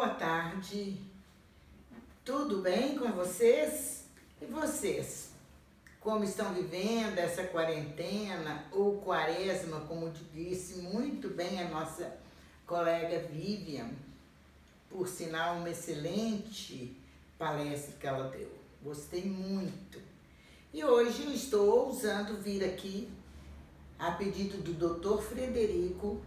boa tarde. Tudo bem com vocês? E vocês? Como estão vivendo essa quarentena ou quaresma, como disse muito bem a nossa colega Vivian, por sinal, uma excelente palestra que ela deu. Gostei muito. E hoje eu estou ousando vir aqui, a pedido do Dr. Frederico,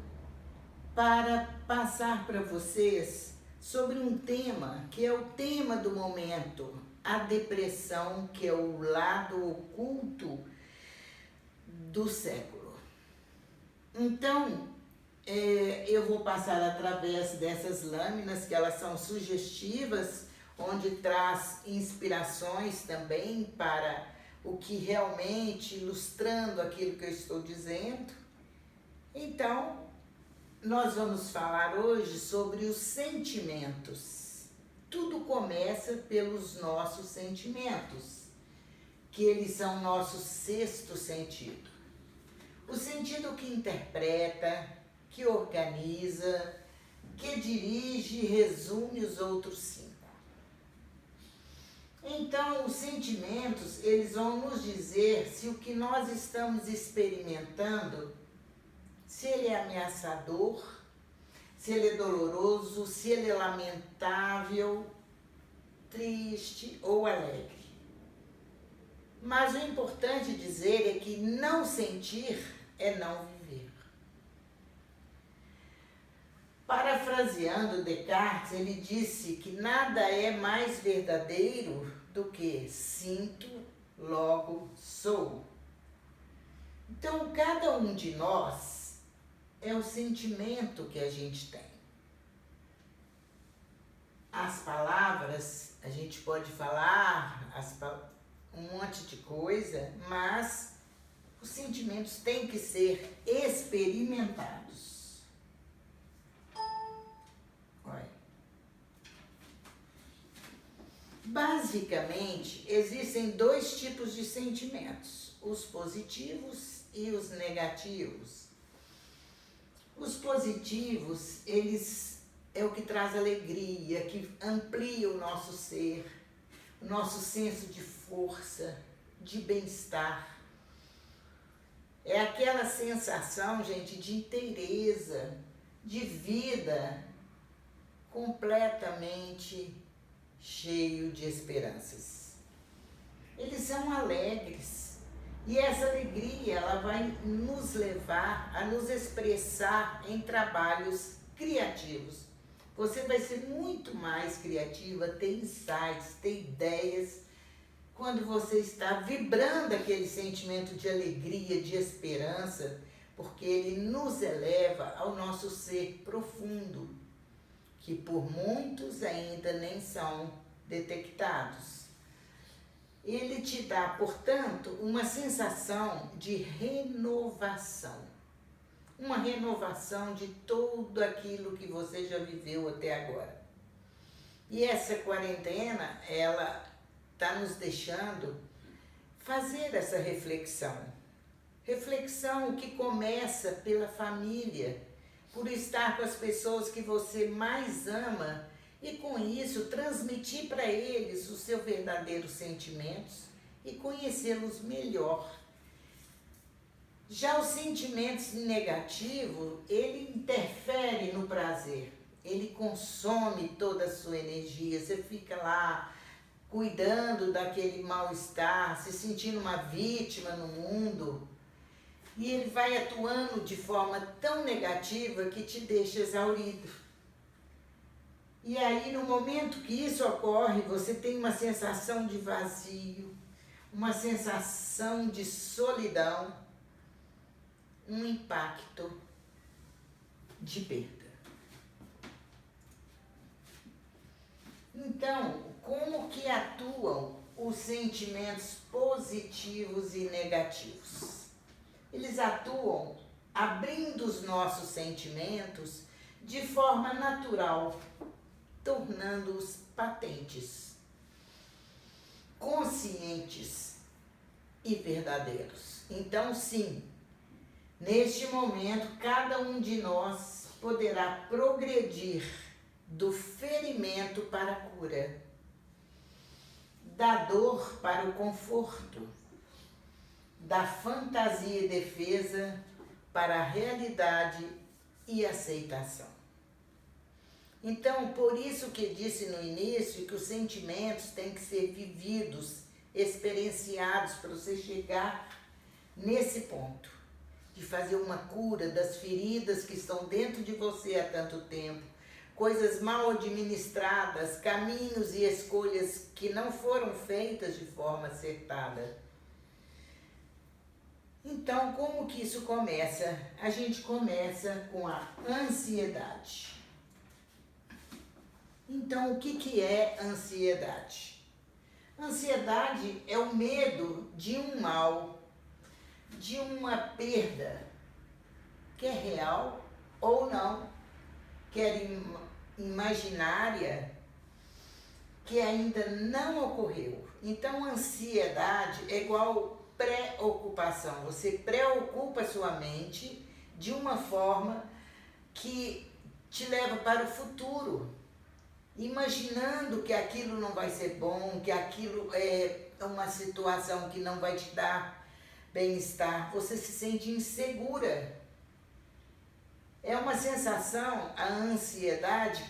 para passar para vocês sobre um tema que é o tema do momento, a depressão, que é o lado oculto do século. Então, eu vou passar através dessas lâminas, que elas são sugestivas, onde traz inspirações também para o que realmente, ilustrando aquilo que eu estou dizendo. Então, nós vamos falar hoje sobre os sentimentos. Tudo começa pelos nossos sentimentos, que eles são nosso sexto sentido. O sentido que interpreta, que organiza, que dirige e resume os outros 5. Então, os sentimentos, eles vão nos dizer se o que nós estamos experimentando, se ele é ameaçador, se ele é doloroso, se ele é lamentável, triste ou alegre. Mas o importante dizer é que não sentir é não viver. Parafraseando Descartes, ele disse que nada é mais verdadeiro do que sinto, logo sou. Então, cada um de nós é o sentimento que a gente tem. As palavras, a gente pode falar um monte de coisa, mas os sentimentos têm que ser experimentados. Olha. Basicamente, existem 2 tipos de sentimentos, os positivos e os negativos. Os positivos, eles é o que traz alegria, que amplia o nosso ser, o nosso senso de força, de bem-estar. É aquela sensação, gente, de inteireza, de vida completamente cheio de esperanças. Eles são alegres. E essa alegria, ela vai nos levar a nos expressar em trabalhos criativos. Você vai ser muito mais criativa, ter insights, ter ideias, quando você está vibrando aquele sentimento de alegria, de esperança, porque ele nos eleva ao nosso ser profundo, que por muitos ainda nem são detectados. Ele te dá, portanto, uma sensação de renovação. Uma renovação de tudo aquilo que você já viveu até agora. E essa quarentena, ela está nos deixando fazer essa reflexão. Reflexão que começa pela família, por estar com as pessoas que você mais ama, e com isso transmitir para eles os seus verdadeiros sentimentos e conhecê-los melhor. Já os sentimentos negativos, ele interfere no prazer, ele consome toda a sua energia, você fica lá cuidando daquele mal-estar, se sentindo uma vítima no mundo, e ele vai atuando de forma tão negativa que te deixa exaurido. E aí, no momento que isso ocorre, você tem uma sensação de vazio, uma sensação de solidão, um impacto de perda. Então, como que atuam os sentimentos positivos e negativos? Eles atuam abrindo os nossos sentimentos de forma natural, tornando-os patentes, conscientes e verdadeiros. Então, sim, neste momento, cada um de nós poderá progredir do ferimento para a cura, da dor para o conforto, da fantasia e defesa para a realidade e aceitação. Então, por isso que disse no início que os sentimentos têm que ser vividos, experienciados, para você chegar nesse ponto de fazer uma cura das feridas que estão dentro de você há tanto tempo, coisas mal administradas, caminhos e escolhas que não foram feitas de forma acertada. Então, como que isso começa? A gente começa com a ansiedade. Então, o que é ansiedade? Ansiedade é o medo de um mal, de uma perda, que é real ou não, que é imaginária, que ainda não ocorreu. Então, ansiedade é igual preocupação. Você preocupa sua mente de uma forma que te leva para o futuro, imaginando que aquilo não vai ser bom, que aquilo é uma situação que não vai te dar bem-estar. Você se sente insegura. É uma sensação, a ansiedade,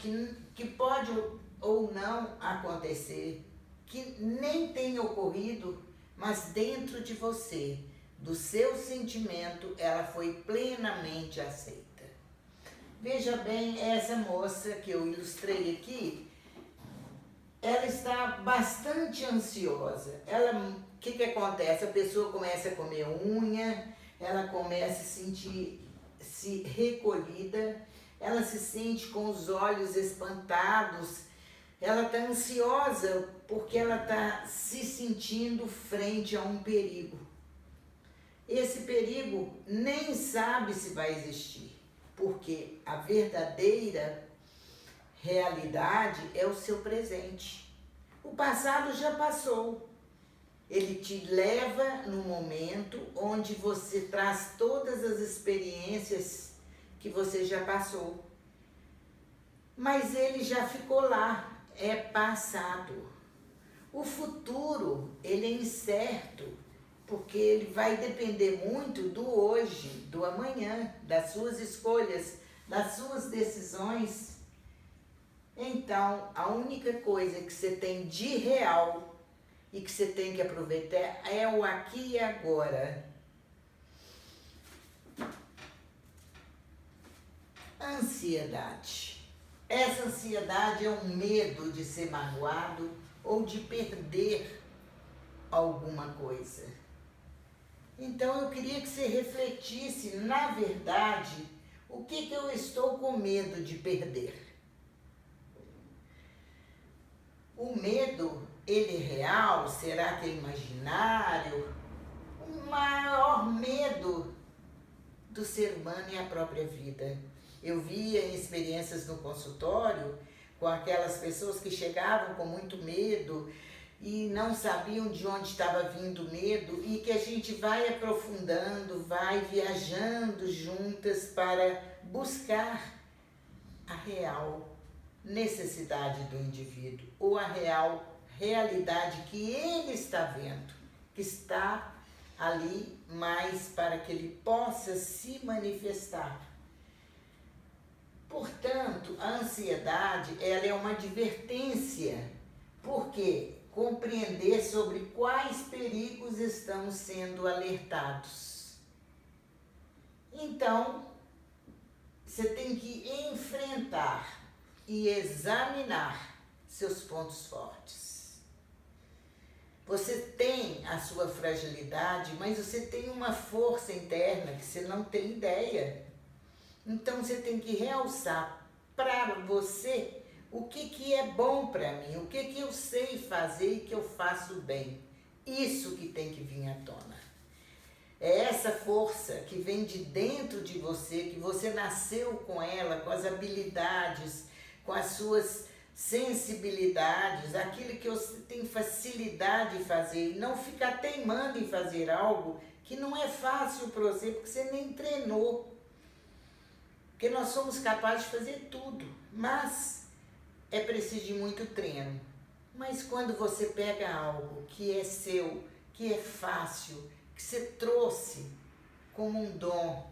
que pode ou não acontecer, que nem tem ocorrido, mas dentro de você, do seu sentimento, ela foi plenamente aceita. Veja bem, essa moça que eu ilustrei aqui, ela está bastante ansiosa. O que acontece? A pessoa começa a comer unha, ela começa a se recolhida, ela se sente com os olhos espantados, ela está ansiosa porque ela está se sentindo frente a um perigo. Esse perigo nem sabe se vai existir, porque a verdadeira realidade é o seu presente. O passado já passou. Ele te leva no momento onde você traz todas as experiências que você já passou. Mas ele já ficou lá, é passado. O futuro, ele é incerto, porque ele vai depender muito do hoje, do amanhã, das suas escolhas, das suas decisões. Então, a única coisa que você tem de real e que você tem que aproveitar é o aqui e agora. Ansiedade. Essa ansiedade é um medo de ser magoado ou de perder alguma coisa. Então eu queria que você refletisse, na verdade, o que eu estou com medo de perder. O medo, ele é real? Será que é imaginário? O maior medo do ser humano é a própria vida. Eu via em experiências no consultório com aquelas pessoas que chegavam com muito medo e não sabiam de onde estava vindo o medo, e que a gente vai aprofundando, vai viajando juntas para buscar a real necessidade do indivíduo, ou a real realidade que ele está vendo, que está ali mais para que ele possa se manifestar. Portanto, a ansiedade, ela é uma advertência, porque compreender sobre quais perigos estamos sendo alertados. Então, você tem que enfrentar e examinar seus pontos fortes. Você tem a sua fragilidade, mas você tem uma força interna que você não tem ideia. Então você tem que realçar para você o que é bom para mim, o que eu sei fazer e que eu faço bem. Isso que tem que vir à tona. É essa força que vem de dentro de você, que você nasceu com ela, com as habilidades, com as suas sensibilidades, aquilo que você tem facilidade de fazer, e não ficar teimando em fazer algo que não é fácil para você, porque você nem treinou. Porque nós somos capazes de fazer tudo, mas é preciso de muito treino. Mas quando você pega algo que é seu, que é fácil, que você trouxe como um dom,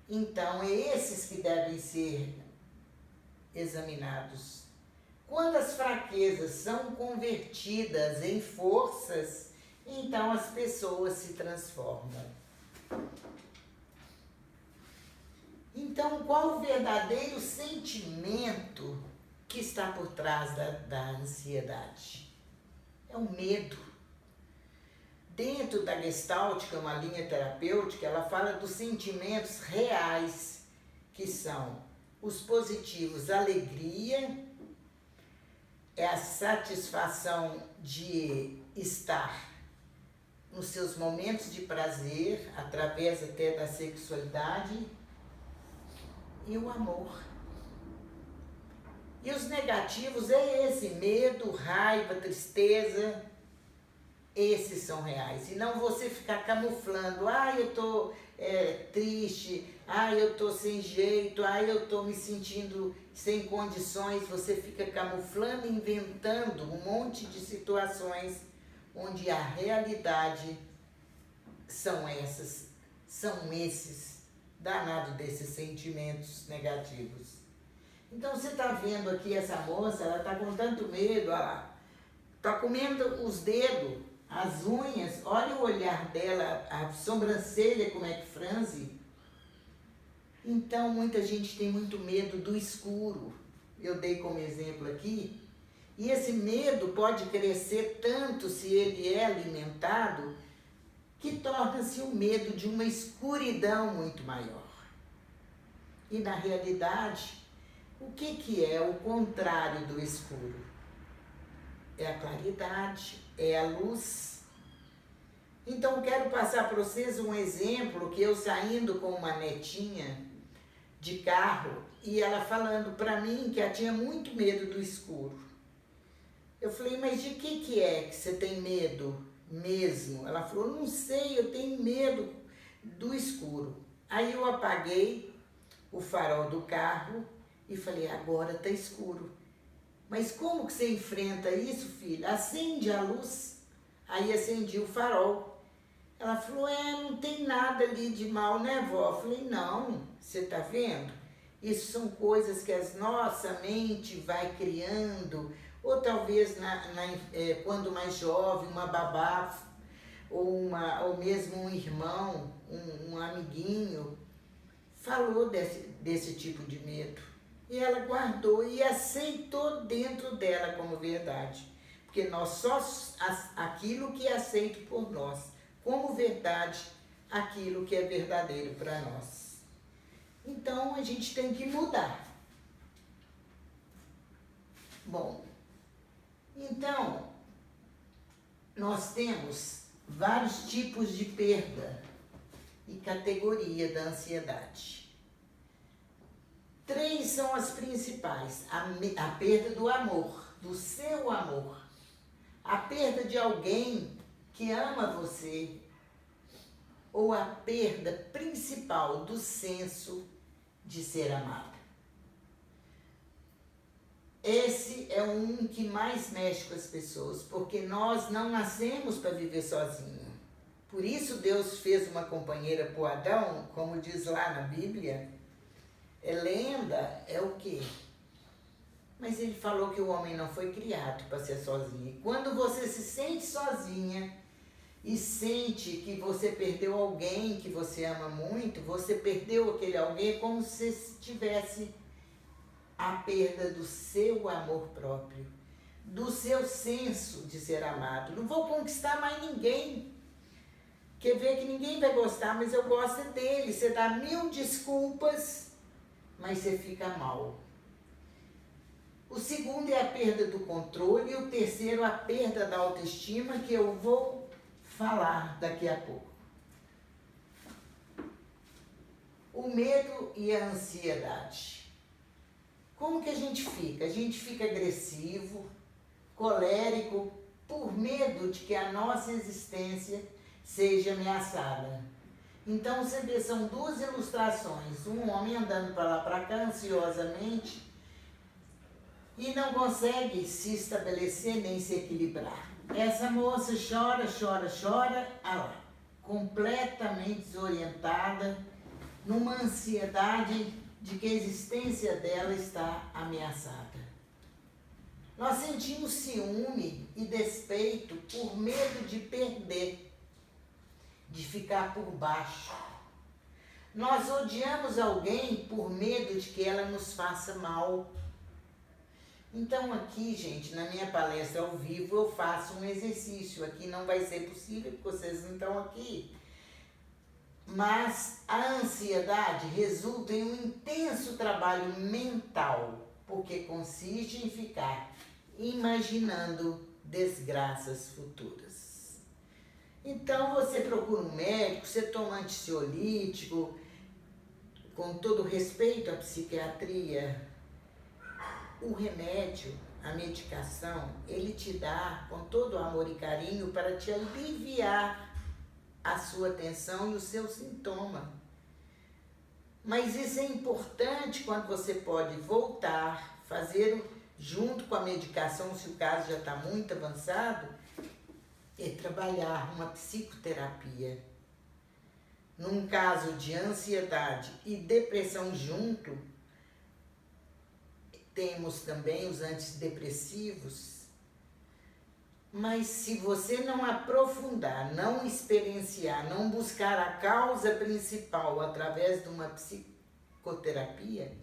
então é esses que devem ser examinados. Quando as fraquezas são convertidas em forças, então as pessoas se transformam. Então, qual o verdadeiro sentimento que está por trás da ansiedade? É o medo. Dentro da Gestalt, que é uma linha terapêutica, ela fala dos sentimentos reais, que são os positivos, alegria, é a satisfação de estar nos seus momentos de prazer, através até da sexualidade, e o amor. E os negativos é esse, medo, raiva, tristeza, esses são reais. E não você ficar camuflando, eu tô triste, eu tô sem jeito, eu tô me sentindo sem condições. Você fica camuflando, inventando um monte de situações onde a realidade são esses danados desses sentimentos negativos. Então você está vendo aqui essa moça, ela está com tanto medo, olha lá, está comendo os dedos, as unhas, olha o olhar dela, a sobrancelha como é que franze. Então muita gente tem muito medo do escuro, eu dei como exemplo aqui, e esse medo pode crescer tanto se ele é alimentado, que torna-se o medo de uma escuridão muito maior. E na realidade, o que é o contrário do escuro? É a claridade, é a luz. Então, quero passar para vocês um exemplo que eu saindo com uma netinha de carro e ela falando para mim que ela tinha muito medo do escuro. Eu falei, mas de que é que você tem medo mesmo? Ela falou, não sei, eu tenho medo do escuro. Aí eu apaguei o farol do carro e falei, agora tá escuro. Mas como que você enfrenta isso, filha? Acende a luz. Aí acendi o farol. Ela falou, não tem nada ali de mal, né, vó? Eu falei, não, você tá vendo? Isso são coisas que a nossa mente vai criando, ou talvez quando mais jovem, uma babá, ou mesmo um irmão, um amiguinho, falou desse tipo de medo. E ela guardou e aceitou dentro dela como verdade. Porque nós só aquilo que é aceito por nós, como verdade, aquilo que é verdadeiro para nós. Então a gente tem que mudar. Bom, então nós temos vários tipos de perda e categoria da ansiedade. 3 são as principais: a perda do amor, do seu amor, a perda de alguém que ama você, ou a perda principal do senso de ser amado. Esse é um que mais mexe com as pessoas, porque nós não nascemos para viver sozinhos. Por isso Deus fez uma companheira para o Adão, como diz lá na Bíblia. Lenda é o quê? Mas ele falou que o homem não foi criado para ser sozinho. E quando você se sente sozinha e sente que você perdeu alguém que você ama muito, você perdeu aquele alguém como se tivesse a perda do seu amor próprio, do seu senso de ser amado. Não vou conquistar mais ninguém. Quer ver que ninguém vai gostar, mas eu gosto dele. Você dá 1000 desculpas, mas você fica mal. O segundo é a perda do controle e o terceiro a perda da autoestima, que eu vou falar daqui a pouco. O medo e a ansiedade. Como que a gente fica? A gente fica agressivo, colérico, por medo de que a nossa existência seja ameaçada. Então você vê, são 2 ilustrações, um homem andando para lá para cá ansiosamente, e não consegue se estabelecer nem se equilibrar. Essa moça chora, chora, chora, completamente desorientada, numa ansiedade de que a existência dela está ameaçada. Nós sentimos ciúme e despeito por medo de perder, de ficar por baixo. Nós odiamos alguém por medo de que ela nos faça mal. Então aqui, gente, na minha palestra ao vivo, eu faço um exercício. Aqui não vai ser possível, porque vocês não estão aqui. Mas a ansiedade resulta em um intenso trabalho mental, porque consiste em ficar imaginando desgraças futuras. Então você procura um médico, você toma ansiolítico, com todo respeito à psiquiatria. O remédio, a medicação, ele te dá com todo amor e carinho para te aliviar a sua tensão e o seu sintoma. Mas isso é importante quando você pode voltar, fazer junto com a medicação, se o caso já está muito avançado, é trabalhar uma psicoterapia. Num caso de ansiedade e depressão junto, temos também os antidepressivos. Mas se você não aprofundar, não experienciar, não buscar a causa principal através de uma psicoterapia,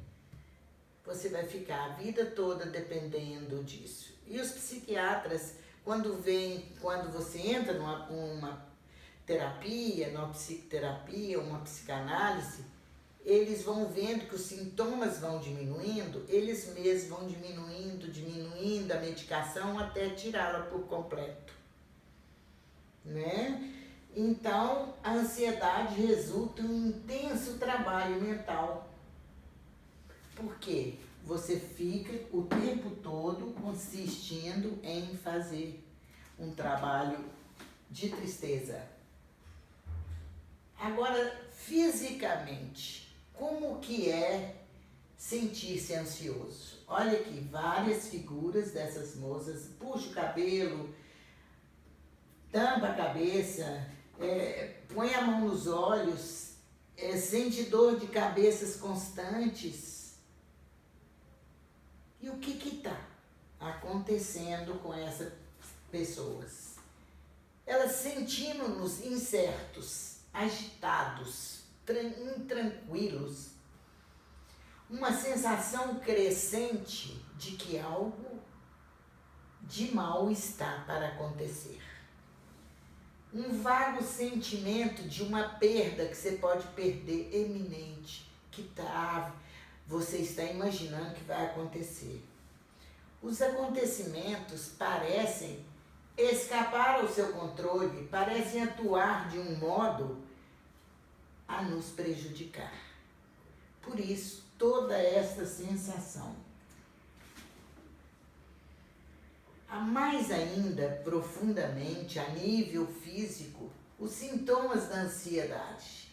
você vai ficar a vida toda dependendo disso. E os psiquiatras, quando você entra numa terapia, numa psicoterapia, uma psicanálise, eles vão vendo que os sintomas vão diminuindo, eles mesmos vão diminuindo a medicação até tirá-la por completo, né? Então, a ansiedade resulta em um intenso trabalho mental. Por quê? Você fica o tempo todo consistindo em fazer um trabalho de tristeza. Agora, fisicamente, como que é sentir-se ansioso? Olha aqui, várias figuras dessas moças. Puxa o cabelo, tampa a cabeça, põe a mão nos olhos, sente dor de cabeças constantes. E o que está acontecendo com essas pessoas? Elas sentimos-nos incertos, agitados, intranquilos, uma sensação crescente de que algo de mal está para acontecer. Um vago sentimento de uma perda que você pode perder eminente, você está imaginando que vai acontecer. Os acontecimentos parecem escapar ao seu controle, parecem atuar de um modo a nos prejudicar. Por isso, toda esta sensação. A mais ainda, profundamente, a nível físico, os sintomas da ansiedade.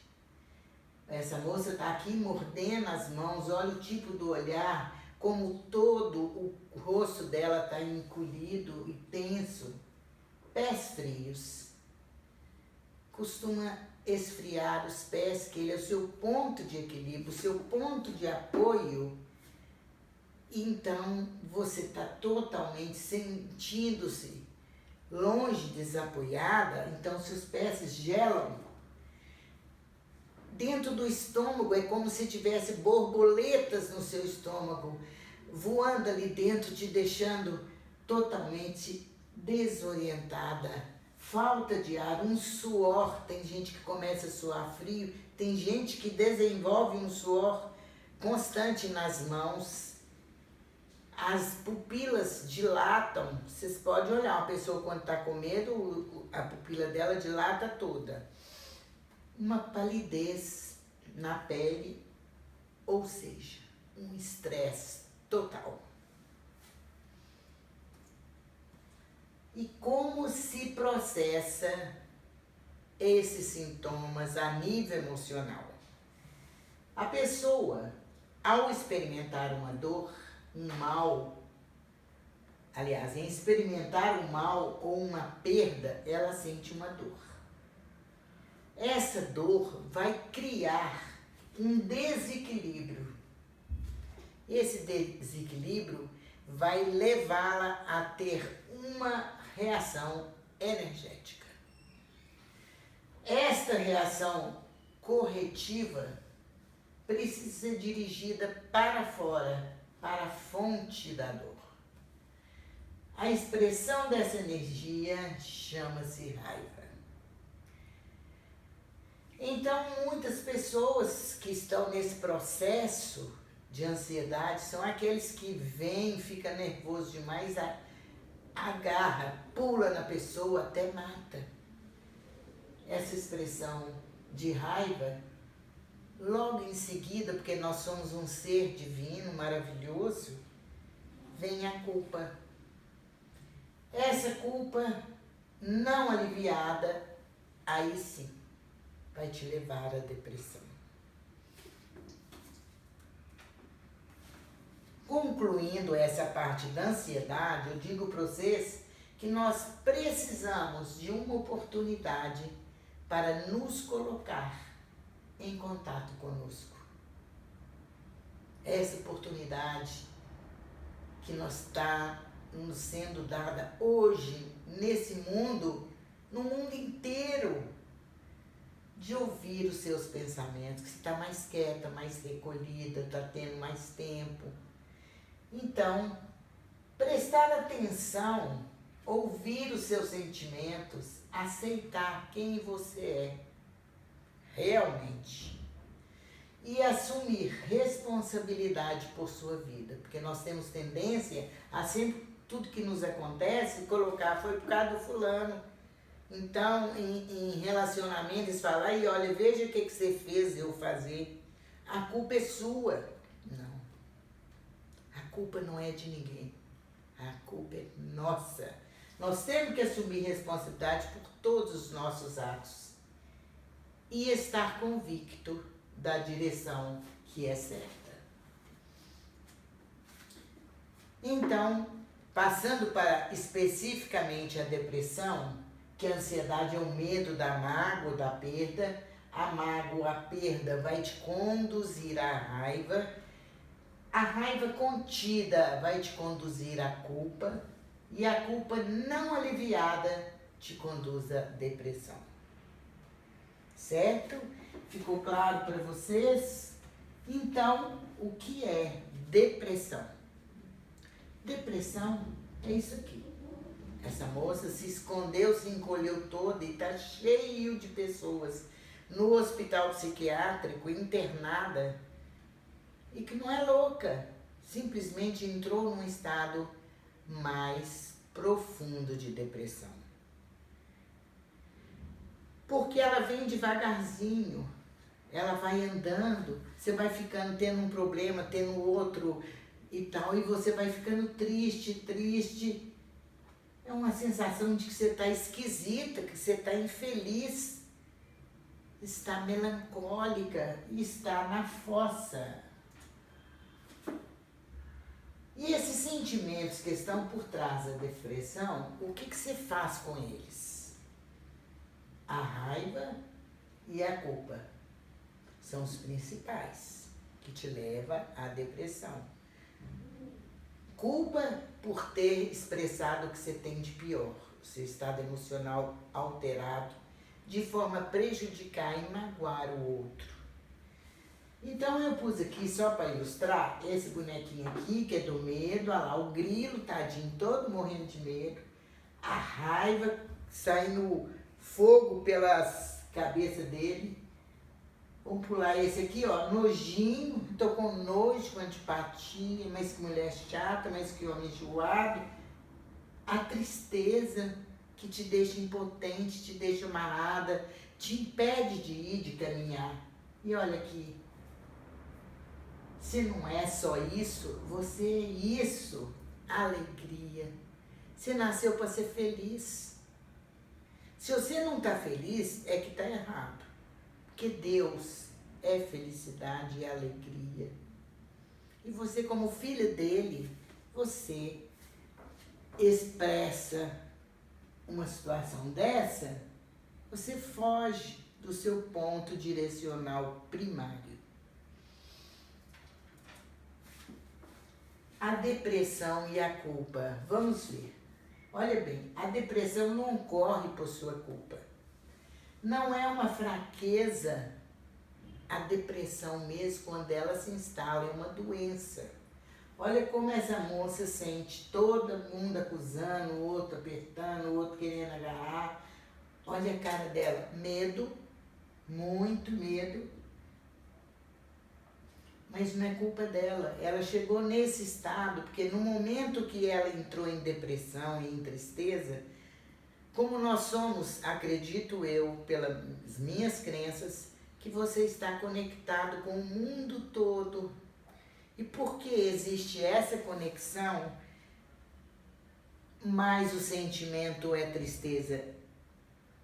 Essa moça está aqui mordendo as mãos, olha o tipo do olhar, como todo o rosto dela está encolhido e tenso. Pés frios. Costuma esfriar os pés, que ele é o seu ponto de equilíbrio, o seu ponto de apoio. Então, você está totalmente sentindo-se longe, desapoiada, então seus pés gelam. Dentro do estômago é como se tivesse borboletas no seu estômago, voando ali dentro, te deixando totalmente desorientada. Falta de ar, um suor, tem gente que começa a suar frio, tem gente que desenvolve um suor constante nas mãos, as pupilas dilatam, vocês podem olhar, uma pessoa quando está com medo, a pupila dela dilata toda. Uma palidez na pele, ou seja, um estresse total. E como se processa esses sintomas a nível emocional? A pessoa, ao experimentar uma dor, um mal, aliás, em experimentar o mal ou uma perda, ela sente uma dor. Essa dor vai criar um desequilíbrio. Esse desequilíbrio vai levá-la a ter uma reação energética. Esta reação corretiva precisa ser dirigida para fora, para a fonte da dor. A expressão dessa energia chama-se raiva. Então, muitas pessoas que estão nesse processo de ansiedade são aqueles que vêm, fica nervoso demais, agarra, pula na pessoa, até mata. Essa expressão de raiva, logo em seguida, porque nós somos um ser divino, maravilhoso, vem a culpa. Essa culpa não aliviada, aí sim, vai te levar à depressão. Concluindo essa parte da ansiedade, eu digo para vocês que nós precisamos de uma oportunidade para nos colocar em contato conosco. Essa oportunidade que está nos sendo dada hoje, nesse mundo, no mundo inteiro, de ouvir os seus pensamentos, que você está mais quieta, mais recolhida, está tendo mais tempo. Então, prestar atenção, ouvir os seus sentimentos, aceitar quem você é realmente e assumir responsabilidade por sua vida, porque nós temos tendência a sempre tudo que nos acontece colocar foi por causa do fulano. Então, em relacionamento, eles falam, aí, olha, veja o que você fez eu fazer. A culpa é sua. Não. A culpa não é de ninguém. A culpa é nossa. Nós temos que assumir responsabilidade por todos os nossos atos e estar convicto da direção que é certa. Então, passando para especificamente a depressão, que a ansiedade é o medo da mágoa, da perda. A mágoa, a perda vai te conduzir à raiva. A raiva contida vai te conduzir à culpa. E a culpa não aliviada te conduz à depressão. Certo? Ficou claro para vocês? Então, o que é depressão? Depressão é isso aqui. Essa moça se escondeu, se encolheu toda e está cheio de pessoas no hospital psiquiátrico, internada, e que não é louca, simplesmente entrou num estado mais profundo de depressão. Porque ela vem devagarzinho, ela vai andando, você vai ficando, tendo um problema, tendo outro e tal, e você vai ficando triste. É uma sensação de que você está esquisita, que você está infeliz, está melancólica, está na fossa. E esses sentimentos que estão por trás da depressão, o que você faz com eles? A raiva e a culpa são os principais que te levam à depressão. Culpa por ter expressado o que você tem de pior, o seu estado emocional alterado, de forma a prejudicar e magoar o outro. Então eu pus aqui, só para ilustrar, esse bonequinho aqui, que é do medo, olha lá, o grilo, tadinho, todo morrendo de medo, a raiva saindo fogo pelas cabeças dele. Vamos pular esse aqui, ó, nojinho, tô com nojo, com antipatia, mas que mulher chata, mas que homem enjoado. A tristeza que te deixa impotente, te deixa amarrada, te impede de ir, de caminhar. E olha aqui, se não é só isso, você é isso, alegria. Você nasceu para ser feliz. Se você não tá feliz, é que tá errado. Porque Deus é felicidade e alegria. E você, como filha dele, você expressa uma situação dessa, você foge do seu ponto direcional primário. A depressão e a culpa. Vamos ver. Olha bem, a depressão não ocorre por sua culpa. Não é uma fraqueza a depressão mesmo quando ela se instala, é uma doença. Olha como essa moça sente, todo mundo acusando, o outro apertando, o outro querendo agarrar. Olha a cara dela, medo, muito medo. Mas não é culpa dela, ela chegou nesse estado, porque no momento que ela entrou em depressão e em tristeza, como nós somos, acredito eu, pelas minhas crenças, que você está conectado com o mundo todo. E porque existe essa conexão, mas o sentimento é tristeza,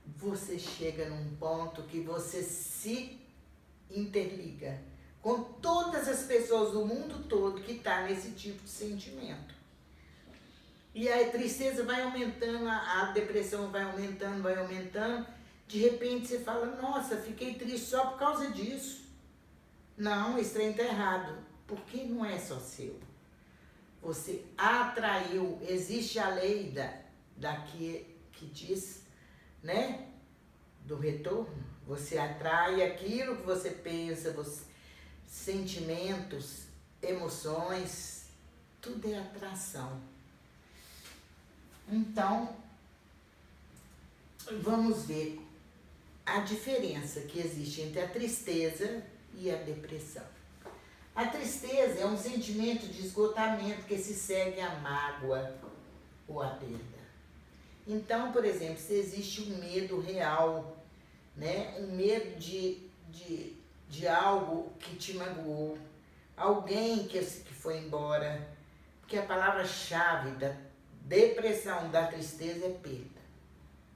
você chega num ponto que você se interliga com todas as pessoas do mundo todo que está nesse tipo de sentimento. E a tristeza vai aumentando, a depressão vai aumentando. De repente você fala, nossa, fiquei triste só por causa disso. Não, esse trem está errado. Porque não é só seu. Você atraiu, existe a lei que diz, né, do retorno. Você atrai aquilo que você pensa, sentimentos, emoções, tudo é atração. Então, vamos ver a diferença que existe entre a tristeza e a depressão. A tristeza é um sentimento de esgotamento que se segue à mágoa ou à perda. Então, por exemplo, se existe um medo real, né? Um medo de algo que te magoou, alguém que foi embora, porque a palavra-chave da depressão, da tristeza é perda.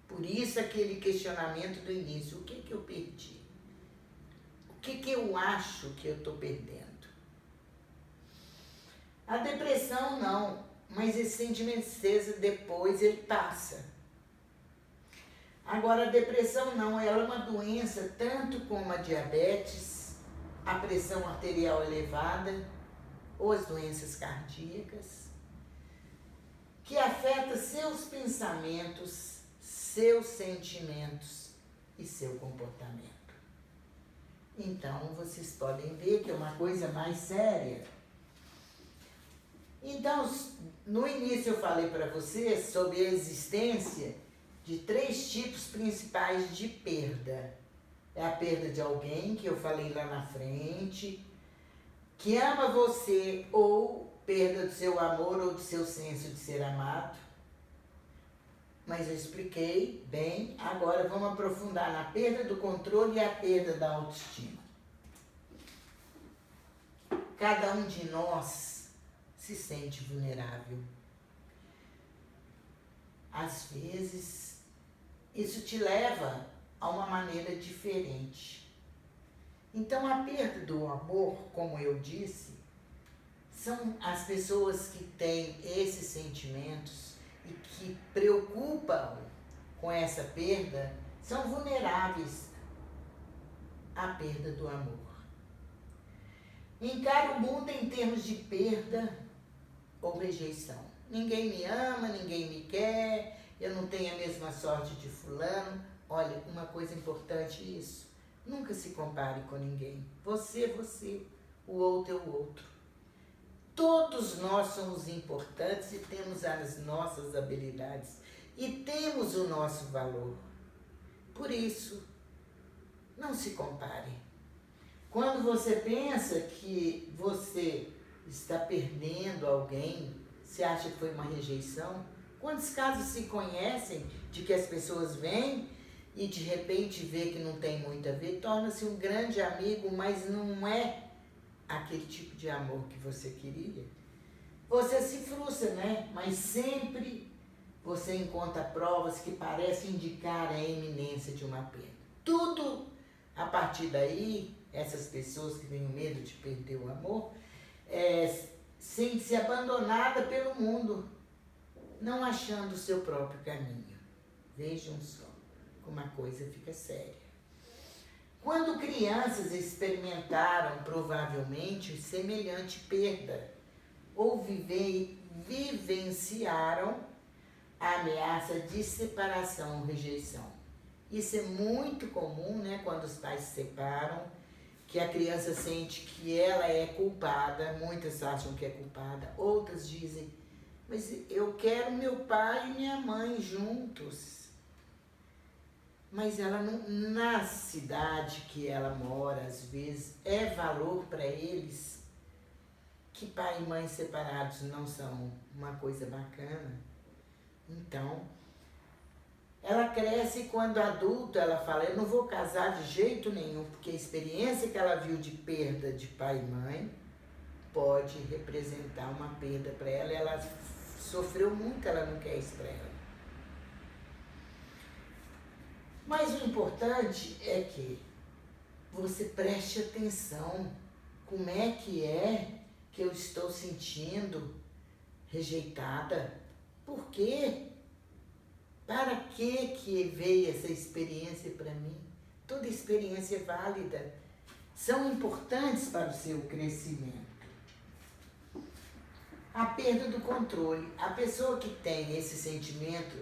Por isso aquele questionamento do início, o que eu perdi? O que eu acho que eu estou perdendo? A depressão não, mas esse sentimento de tristeza depois ele passa. Agora a depressão não, ela é uma doença tanto como a diabetes, a pressão arterial elevada ou as doenças cardíacas, que afeta seus pensamentos, seus sentimentos e seu comportamento. Então vocês podem ver que é uma coisa mais séria. Então, no início eu falei para vocês sobre a existência de 3 tipos principais de perda. É a perda de alguém, que eu falei lá na frente, que ama você, ou perda do seu amor ou do seu senso de ser amado. Mas eu expliquei bem, agora vamos aprofundar na perda do controle e a perda da autoestima. Cada um de nós se sente vulnerável. Às vezes, isso te leva a uma maneira diferente. Então, a perda do amor, como eu disse, são as pessoas que têm esses sentimentos e que preocupam com essa perda, são vulneráveis à perda do amor. Encaro o mundo em termos de perda ou rejeição. Ninguém me ama, ninguém me quer, eu não tenho a mesma sorte de fulano. Olha, uma coisa importante isso, nunca se compare com ninguém. Você, o outro é o outro. Todos nós somos importantes e temos as nossas habilidades e temos o nosso valor. Por isso, não se compare. Quando você pensa que você está perdendo alguém, você acha que foi uma rejeição? Quantos casos se conhecem de que as pessoas vêm e de repente vê que não tem muito a ver, torna-se um grande amigo, mas não é aquele tipo de amor que você queria? Você se frustra, né? Mas sempre você encontra provas que parecem indicar a iminência de uma perda. Tudo a partir daí, essas pessoas que têm medo de perder o amor, sentem-se abandonadas pelo mundo. não achando o seu próprio caminho. Vejam só como a coisa fica séria. Quando crianças experimentaram provavelmente semelhante perda ou vivenciaram a ameaça de separação ou rejeição. Isso é muito comum, né, quando os pais se separam, que a criança sente que ela é culpada, muitas acham que é culpada, outras dizem, mas eu quero meu pai e minha mãe juntos. Mas ela não, na cidade que ela mora, às vezes, é valor para eles que pai e mãe separados não são uma coisa bacana. Então, ela cresce e quando adulta ela fala, eu não vou casar de jeito nenhum, porque a experiência que ela viu de perda de pai e mãe pode representar uma perda para ela. Ela sofreu muito, ela não quer isso para ela. Mas o importante é que você preste atenção como é que eu estou sentindo rejeitada. Por quê? Para que veio essa experiência para mim? Toda experiência é válida. São importantes para o seu crescimento. A perda do controle. A pessoa que tem esse sentimento,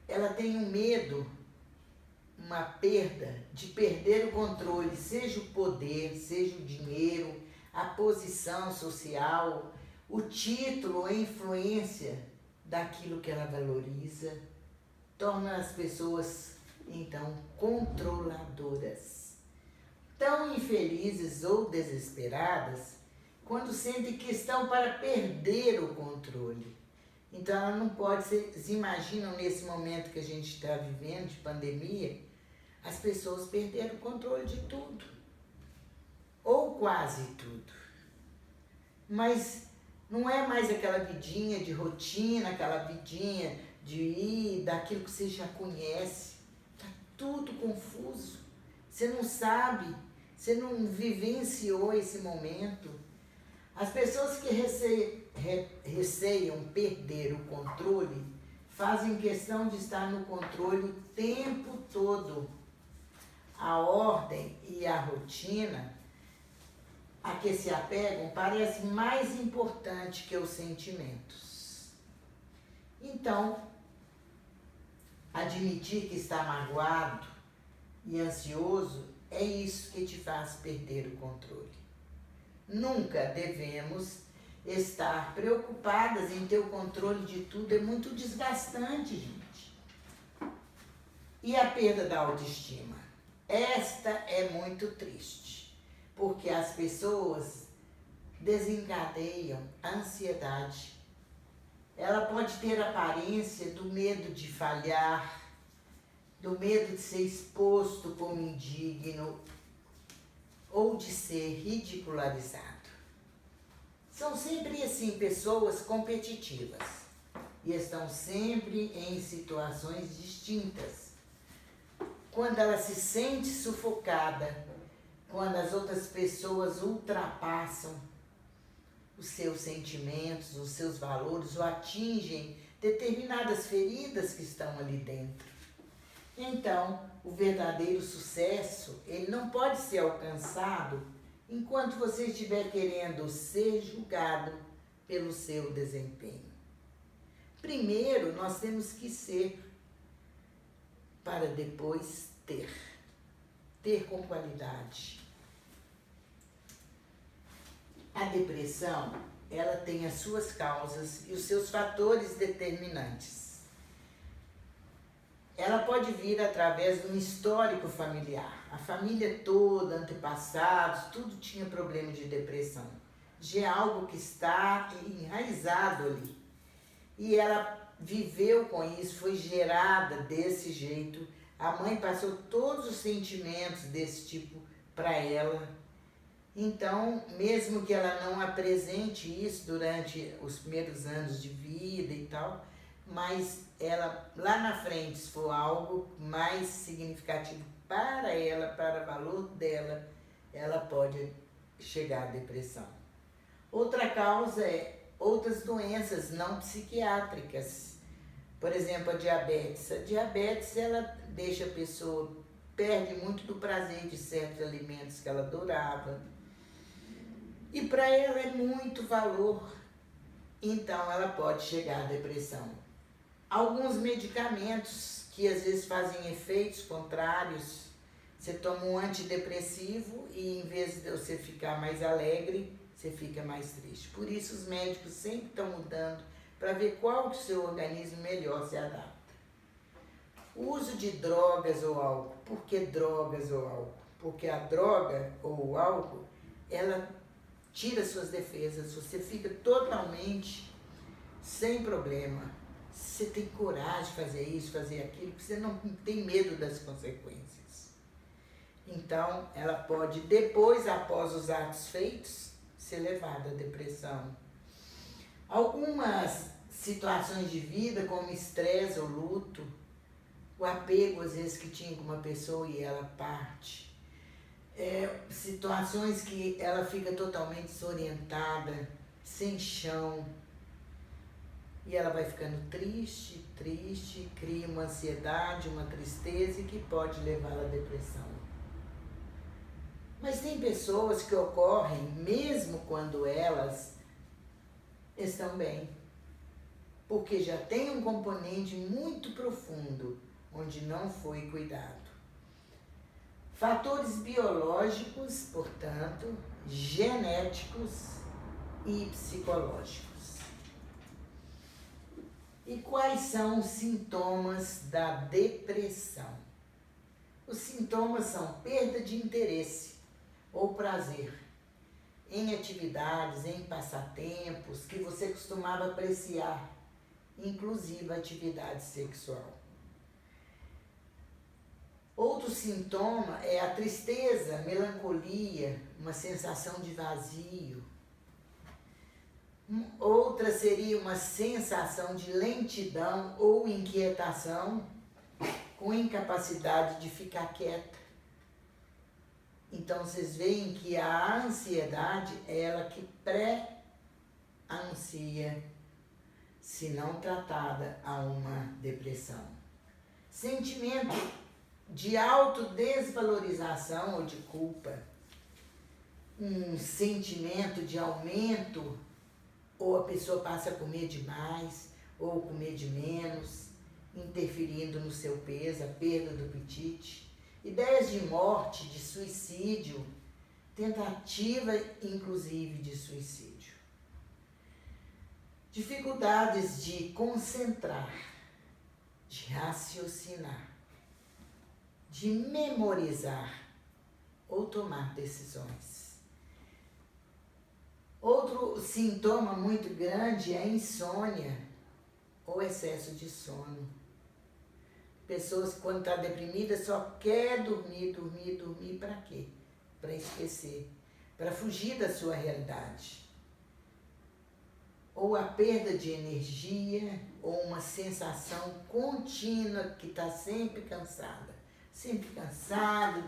ela tem um medo, uma perda de perder o controle, seja o poder, seja o dinheiro, a posição social, o título, a influência daquilo que ela valoriza, torna as pessoas, então, controladoras. Tão infelizes ou desesperadas quando sentem que estão para perder o controle. Então, ela não pode ser... Vocês imaginam nesse momento que a gente está vivendo, de pandemia, as pessoas perderam o controle de tudo. Ou quase tudo. Mas não é mais aquela vidinha de rotina, aquela vidinha de ir, daquilo que você já conhece. Está tudo confuso. Você não sabe, você não vivenciou esse momento. As pessoas que receiam perder o controle fazem questão de estar no controle o tempo todo. A ordem e a rotina a que se apegam parece mais importante que os sentimentos. Então, admitir que está magoado e ansioso é isso que te faz perder o controle. Nunca devemos estar preocupadas em ter o controle de tudo, é muito desgastante, gente. E a perda da autoestima? Esta é muito triste, porque as pessoas desencadeiam a ansiedade. Ela pode ter a aparência do medo de falhar, do medo de ser exposto como indigno ou de ser ridicularizado. São sempre assim pessoas competitivas e estão sempre em situações distintas. Quando ela se sente sufocada, quando as outras pessoas ultrapassam os seus sentimentos, os seus valores, ou atingem determinadas feridas que estão ali dentro. Então, o verdadeiro sucesso, ele não pode ser alcançado enquanto você estiver querendo ser julgado pelo seu desempenho. Primeiro, nós temos que ser, para depois ter. Ter com qualidade. A depressão, ela tem as suas causas e os seus fatores determinantes. Ela pode vir através de um histórico familiar. A família toda, antepassados, tudo tinha problema de depressão. De algo que está enraizado ali. E ela viveu com isso, foi gerada desse jeito. A mãe passou todos os sentimentos desse tipo para ela. Então, mesmo que ela não apresente isso durante os primeiros anos de vida e tal, mas ela, lá na frente, se for algo mais significativo para ela, para o valor dela, ela pode chegar à depressão. Outra causa é outras doenças não psiquiátricas. Por exemplo, a diabetes. A diabetes, ela deixa a pessoa, perde muito do prazer de certos alimentos que ela adorava. E para ela é muito valor. Então, ela pode chegar à depressão. Alguns medicamentos que às vezes fazem efeitos contrários. Você toma um antidepressivo e em vez de você ficar mais alegre, você fica mais triste. Por isso os médicos sempre estão mudando para ver qual que o seu organismo melhor se adapta. O uso de drogas ou álcool. Por que drogas ou álcool? Porque a droga ou o álcool, ela tira suas defesas, você fica totalmente sem problema. Você tem coragem de fazer isso, fazer aquilo, porque você não tem medo das consequências. Então, ela pode, depois, após os atos feitos, ser levada à depressão. Algumas situações de vida, como estresse ou luto, o apego, às vezes, que tinha com uma pessoa e ela parte. Situações que ela fica totalmente desorientada, sem chão, e ela vai ficando triste, cria uma ansiedade, uma tristeza que pode levá-la à depressão. Mas tem pessoas que ocorrem mesmo quando elas estão bem, porque já tem um componente muito profundo, onde não foi cuidado. Fatores biológicos, portanto, genéticos e psicológicos. E quais são os sintomas da depressão? Os sintomas são perda de interesse ou prazer em atividades, em passatempos que você costumava apreciar, inclusive a atividade sexual. Outro sintoma é a tristeza, melancolia, uma sensação de vazio. Outra seria uma sensação de lentidão ou inquietação, com incapacidade de ficar quieta. Então, vocês veem que a ansiedade é ela que pré-anuncia, se não tratada, a uma depressão. Sentimento de autodesvalorização ou de culpa. Um sentimento de aumento, ou a pessoa passa a comer demais, ou comer de menos, interferindo no seu peso, a perda do apetite. Ideias de morte, de suicídio, tentativa inclusive de suicídio. Dificuldades de concentrar, de raciocinar, de memorizar ou tomar decisões. Outro sintoma muito grande é a insônia ou excesso de sono. Pessoas que quando está deprimida só quer dormir para quê? Para esquecer, para fugir da sua realidade. Ou a perda de energia, ou uma sensação contínua que está sempre cansada,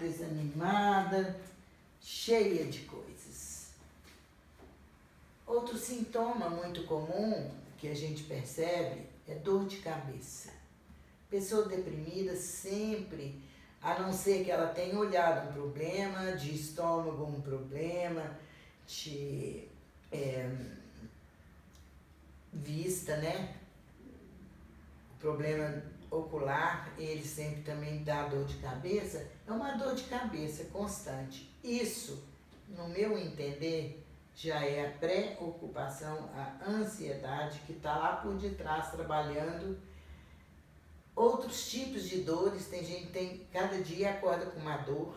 desanimada, cheia de coisas. Outro sintoma muito comum que a gente percebe é dor de cabeça. Pessoa deprimida sempre, a não ser que ela tenha olhado um problema de estômago, um problema de vista, né? O problema ocular, ele sempre também dá dor de cabeça, é uma dor de cabeça constante. Isso, no meu entender, já é a preocupação, a ansiedade que está lá por detrás trabalhando. Outros tipos de dores, tem gente que tem, cada dia acorda com uma dor.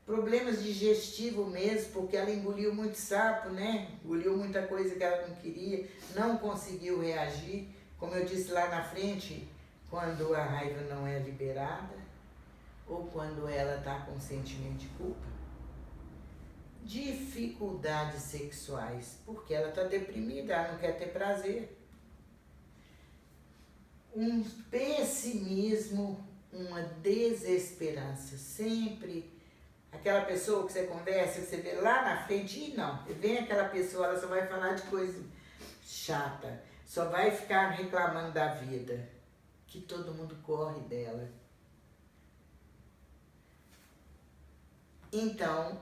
Problemas digestivos mesmo, porque ela engoliu muito sapo, né? Engoliu muita coisa que ela não queria, não conseguiu reagir. Como eu disse lá na frente, quando a raiva não é liberada, ou quando ela está com sentimento de culpa. Dificuldades sexuais, porque ela está deprimida, ela não quer ter prazer. Um pessimismo, uma desesperança, sempre aquela pessoa que você conversa, que você vê lá na frente, e não, vem aquela pessoa, ela só vai falar de coisa chata, só vai ficar reclamando da vida, que todo mundo corre dela. Então,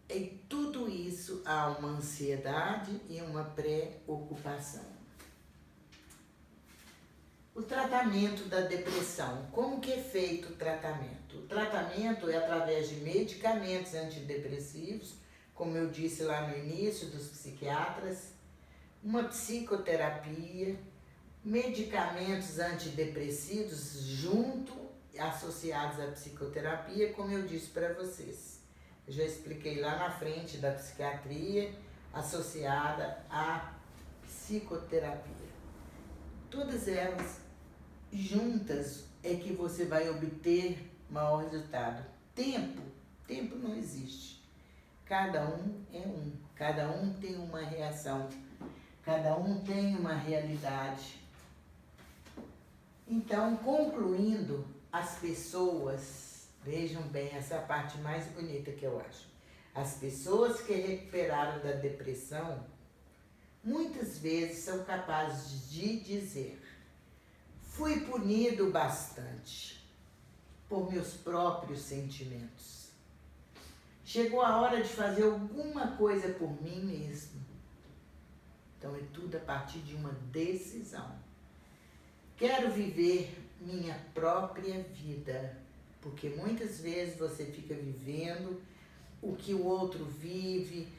em tudo isso há uma ansiedade e uma preocupação. O tratamento da depressão. Como que é feito o tratamento? O tratamento é através de medicamentos antidepressivos, como eu disse lá no início, dos psiquiatras, uma psicoterapia, medicamentos antidepressivos junto, associados à psicoterapia, como eu disse para vocês. Eu já expliquei lá na frente da psiquiatria associada à psicoterapia. Todas elas juntas é que você vai obter maior resultado. Tempo não existe. Cada um é um, cada um tem uma reação, cada um tem uma realidade. Então, concluindo, as pessoas, vejam bem, essa é a parte mais bonita que eu acho. As pessoas que recuperaram da depressão, muitas vezes são capazes de dizer: fui punido bastante por meus próprios sentimentos. Chegou a hora de fazer alguma coisa por mim mesmo. Então é tudo a partir de uma decisão. Quero viver minha própria vida, porque muitas vezes você fica vivendo o que o outro vive,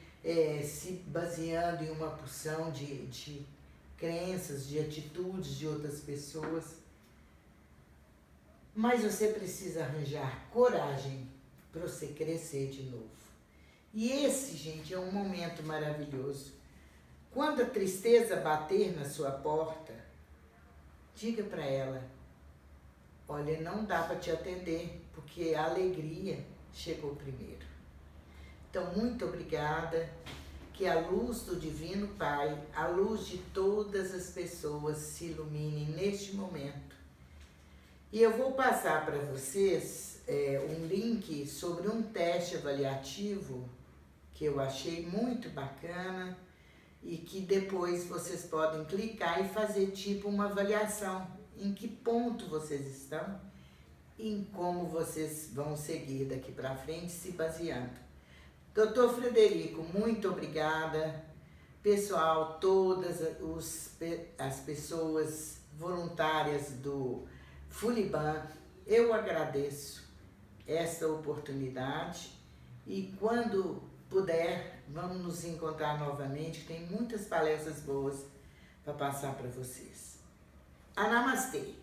se baseando em uma porção de crenças, de atitudes de outras pessoas. Mas você precisa arranjar coragem para você crescer de novo. E esse, gente, é um momento maravilhoso. Quando a tristeza bater na sua porta, diga para ela: olha, não dá para te atender, porque a alegria chegou primeiro. Então, muito obrigada. Que a luz do Divino Pai, a luz de todas as pessoas se ilumine neste momento. E eu vou passar para vocês um link sobre um teste avaliativo que eu achei muito bacana e que depois vocês podem clicar e fazer tipo uma avaliação em que ponto vocês estão e em como vocês vão seguir daqui para frente se baseando. Doutor Frederico, muito obrigada. Pessoal, todas as pessoas voluntárias do Fuliban, eu agradeço essa oportunidade e quando puder, vamos nos encontrar novamente, que tem muitas palestras boas para passar para vocês. Namastê!